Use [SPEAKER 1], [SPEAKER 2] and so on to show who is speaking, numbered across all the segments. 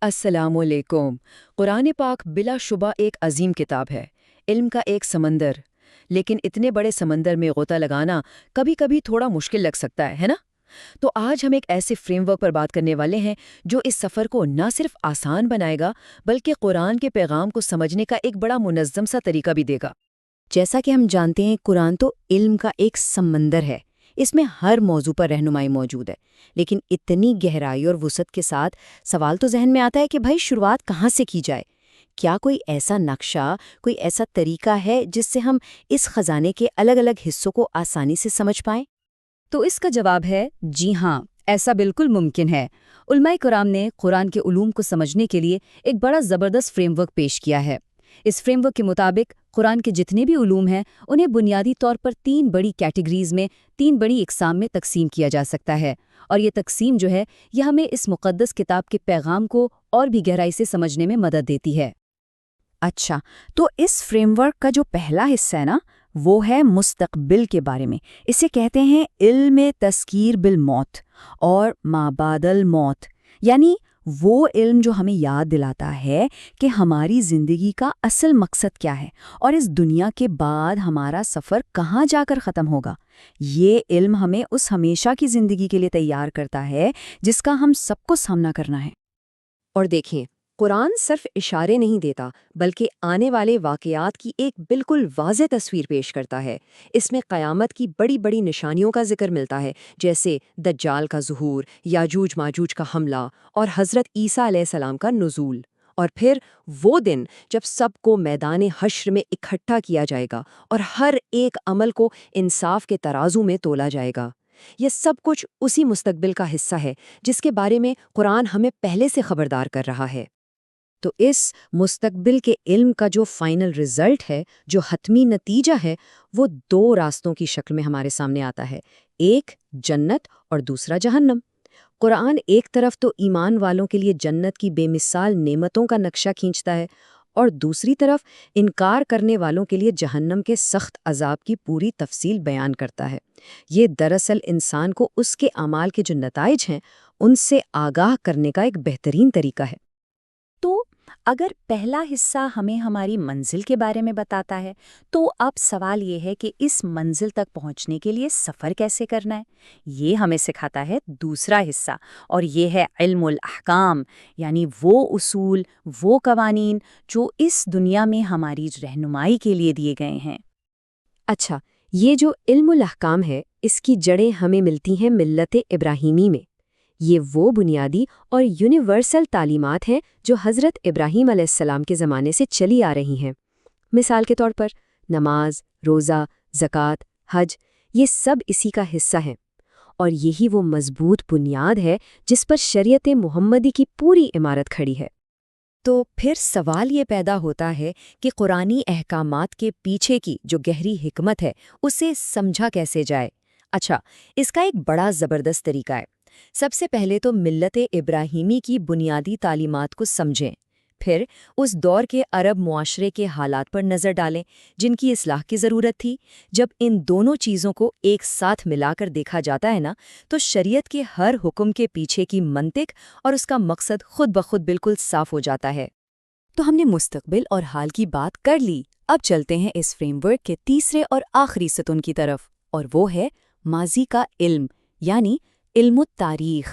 [SPEAKER 1] السلام علیکم۔ قرآن پاک بلا شبہ ایک عظیم کتاب ہے، علم کا ایک سمندر۔ لیکن اتنے بڑے سمندر میں غوطہ لگانا کبھی کبھی تھوڑا مشکل لگ سکتا ہے نا؟ تو آج ہم ایک ایسے فریم ورک پر بات کرنے والے ہیں جو اس سفر کو نہ صرف آسان بنائے گا بلکہ قرآن کے پیغام کو سمجھنے کا ایک بڑا منظم سا طریقہ بھی دے گا۔
[SPEAKER 2] جیسا کہ ہم جانتے ہیں، قرآن تو علم کا ایک سمندر ہے۔ اس میں ہر موضوع پر رہنمائی موجود ہے، لیکن اتنی گہرائی اور وسعت کے ساتھ سوال تو ذہن میں آتا ہے کہ بھائی شروعات کہاں سے کی جائے؟ کیا کوئی ایسا نقشہ، کوئی ایسا طریقہ ہے جس سے ہم اس خزانے کے الگ الگ حصوں کو آسانی سے سمجھ پائیں؟
[SPEAKER 3] تو اس کا جواب ہے جی ہاں، ایسا بالکل ممکن ہے۔ علماء کرام نے قرآن کے علوم کو سمجھنے کے لیے ایک بڑا زبردست فریم ورک پیش کیا ہے۔ اس فریم ورک کے مطابق قرآن کے جتنے بھی علوم ہیں انہیں بنیادی طور پر 3 بڑی کیٹیگریز میں، 3 بڑی اقسام میں تقسیم کیا جا سکتا ہے، اور یہ تقسیم جو ہے یہ ہمیں اس مقدس کتاب کے پیغام کو اور بھی گہرائی سے سمجھنے میں مدد دیتی ہے۔
[SPEAKER 2] اچھا، تو اس فریم ورک کا جو پہلا حصہ ہے نا، وہ ہے مستقبل کے بارے میں۔ اسے کہتے ہیں علم تذکیر بالموت اور ما بعد الموت، یعنی وہ علم جو ہمیں یاد دلاتا ہے کہ ہماری زندگی کا اصل مقصد کیا ہے اور اس دنیا کے بعد ہمارا سفر کہاں جا کر ختم ہوگا۔ یہ علم ہمیں اس ہمیشہ کی زندگی کے لیے تیار کرتا ہے جس کا ہم سب کو سامنا کرنا ہے۔
[SPEAKER 4] اور دیکھیں، قرآن صرف اشارے نہیں دیتا بلکہ آنے والے واقعات کی ایک بالکل واضح تصویر پیش کرتا ہے۔ اس میں قیامت کی بڑی بڑی نشانیوں کا ذکر ملتا ہے، جیسے دجال کا ظہور، یاجوج ماجوج کا حملہ اور حضرت عیسیٰ علیہ السلام کا نزول۔ اور پھر وہ دن جب سب کو میدان حشر میں اکٹھا کیا جائے گا اور ہر ایک عمل کو انصاف کے ترازو میں تولا جائے گا۔ یہ سب کچھ اسی مستقبل کا حصہ ہے جس کے بارے میں قرآن ہمیں پہلے سے خبردار کر رہا ہے۔
[SPEAKER 2] تو اس مستقبل کے علم کا جو فائنل رزلٹ ہے، جو حتمی نتیجہ ہے، وہ 2 راستوں کی شکل میں ہمارے سامنے آتا ہے، ایک جنت اور دوسرا جہنم۔ قرآن ایک طرف تو ایمان والوں کے لیے جنت کی بے مثال نعمتوں کا نقشہ کھینچتا ہے، اور دوسری طرف انکار کرنے والوں کے لیے جہنم کے سخت عذاب کی پوری تفصیل بیان کرتا ہے۔ یہ دراصل انسان کو اس کے اعمال کے جو نتائج ہیں ان سے آگاہ کرنے کا ایک بہترین طریقہ ہے۔
[SPEAKER 3] تو اگر پہلا حصہ ہمیں ہماری منزل کے بارے میں بتاتا ہے، تو اب سوال یہ ہے کہ اس منزل تک پہنچنے کے لیے سفر کیسے کرنا ہے؟ یہ ہمیں سکھاتا ہے دوسرا حصہ، اور یہ ہے علم الاحکام، یعنی وہ اصول، وہ قوانین جو اس دنیا میں ہماری رہنمائی کے لیے دیے گئے ہیں۔
[SPEAKER 4] اچھا، یہ جو علم الاحکام ہے اس کی جڑیں ہمیں ملتی ہیں ملت ابراہیمی میں۔ یہ وہ بنیادی اور یونیورسل تعلیمات ہیں جو حضرت ابراہیم علیہ السلام کے زمانے سے چلی آ رہی ہیں۔ مثال کے طور پر نماز، روزہ، زکوٰۃ، حج، یہ سب اسی کا حصہ ہیں، اور یہی وہ مضبوط بنیاد ہے جس پر شریعت محمدی کی پوری عمارت کھڑی ہے۔
[SPEAKER 2] تو پھر سوال یہ پیدا ہوتا ہے کہ قرآنی احکامات کے پیچھے کی جو گہری حکمت ہے اسے سمجھا کیسے جائے؟ اچھا، اس کا ایک بڑا زبردست طریقہ ہے۔ سب سے پہلے تو ملت ابراہیمی کی بنیادی تعلیمات کو سمجھیں، پھر اس دور کے عرب معاشرے کے حالات پر نظر ڈالیں جن کی اصلاح کی ضرورت تھی۔ جب ان دونوں چیزوں کو ایک ساتھ ملا کر دیکھا جاتا ہے نا، تو شریعت کے ہر حکم کے پیچھے کی منطق اور اس کا مقصد خود بخود بالکل صاف ہو جاتا ہے۔ تو ہم نے مستقبل اور حال کی بات کر لی، اب چلتے ہیں اس فریم ورک کے تیسرے اور آخری ستون کی طرف، اور وہ ہے ماضی کا علم، یعنی علم التاریخ۔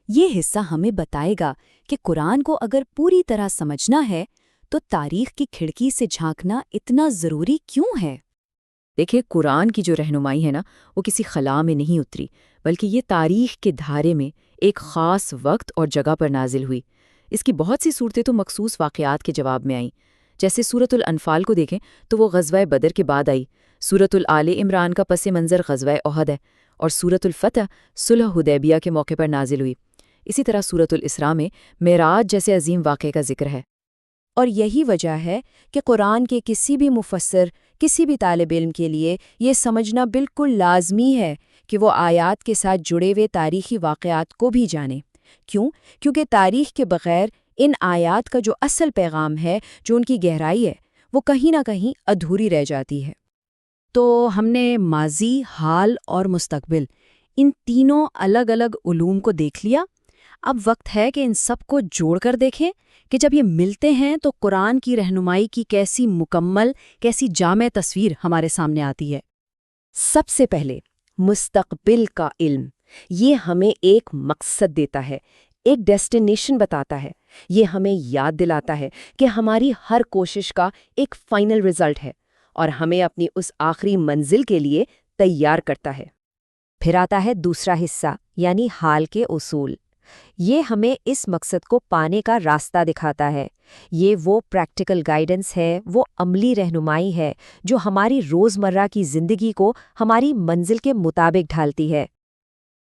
[SPEAKER 2] یہ حصہ ہمیں بتائے گا کہ قرآن کو اگر پوری طرح سمجھنا ہے تو تاریخ کی کھڑکی سے جھانکنا اتنا ضروری کیوں ہے؟
[SPEAKER 1] دیکھیں، قرآن کی جو رہنمائی ہے نا، وہ کسی خلا میں نہیں اتری، بلکہ یہ تاریخ کے دھارے میں ایک خاص وقت اور جگہ پر نازل ہوئی۔ اس کی بہت سی صورتیں تو مخصوص واقعات کے جواب میں آئیں۔ جیسے سورۃ الانفال کو دیکھیں تو وہ غزوہ بدر کے بعد آئی، سورۃ آل عمران کا پس منظر غزوہ احد ہے، اور سورۃ الفتح صلح حدیبیہ کے موقع پر نازل ہوئی۔ اسی طرح سورۃ الاسراء میں معراج جیسے عظیم واقعے کا ذکر ہے۔
[SPEAKER 2] اور یہی وجہ ہے کہ قرآن کے کسی بھی مفسر، کسی بھی طالب علم کے لیے یہ سمجھنا بالکل لازمی ہے کہ وہ آیات کے ساتھ جڑے ہوئے تاریخی واقعات کو بھی جانے۔ کیوں؟ کیونکہ تاریخ کے بغیر ان آیات کا جو اصل پیغام ہے، جو ان کی گہرائی ہے، وہ کہیں نہ کہیں ادھوری رہ جاتی ہے۔ تو ہم نے ماضی، حال اور مستقبل، ان تینوں الگ الگ علوم کو دیکھ لیا۔ اب وقت ہے کہ ان سب کو جوڑ کر دیکھیں کہ جب یہ ملتے ہیں تو قرآن کی رہنمائی کی کیسی مکمل، کیسی جامع تصویر ہمارے سامنے آتی ہے۔ سب سے پہلے مستقبل کا علم، یہ ہمیں ایک مقصد دیتا ہے، ایک ڈیسٹینیشن بتاتا ہے۔ یہ ہمیں یاد دلاتا ہے کہ ہماری ہر کوشش کا ایک فائنل رزلٹ ہے اور ہمیں اپنی اس آخری منزل کے لیے تیار کرتا ہے۔ پھر آتا ہے دوسرا حصہ، یعنی حال کے اصول۔ یہ ہمیں اس مقصد کو پانے کا راستہ دکھاتا ہے۔ یہ وہ پریکٹیکل گائیڈنس ہے، وہ عملی رہنمائی ہے جو ہماری روزمرہ کی زندگی کو ہماری منزل کے مطابق ڈھالتی ہے۔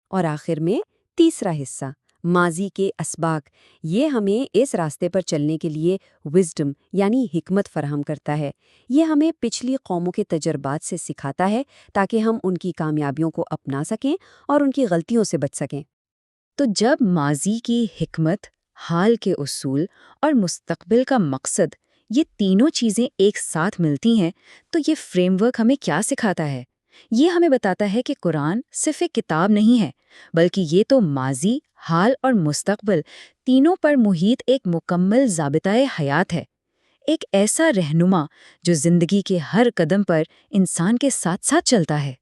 [SPEAKER 2] اور آخر میں تیسرا حصہ، ماضی کے اسباق، یہ ہمیں اس راستے پر چلنے کے لیے وزڈم یعنی حکمت فراہم کرتا ہے۔ یہ ہمیں پچھلی قوموں کے تجربات سے سکھاتا ہے تاکہ ہم ان کی کامیابیوں کو اپنا سکیں اور ان کی غلطیوں سے بچ سکیں۔ تو جب ماضی کی حکمت، حال کے اصول اور مستقبل کا مقصد، یہ تینوں چیزیں ایک ساتھ ملتی ہیں تو یہ فریم ورک ہمیں کیا سکھاتا ہے؟ یہ ہمیں بتاتا ہے کہ قرآن صرف ایک کتاب نہیں ہے، بلکہ یہ تو ماضی، حال اور مستقبل تینوں پر محیط ایک مکمل ضابطۂ حیات ہے، ایک ایسا رہنما جو زندگی کے ہر قدم پر انسان کے ساتھ ساتھ چلتا ہے۔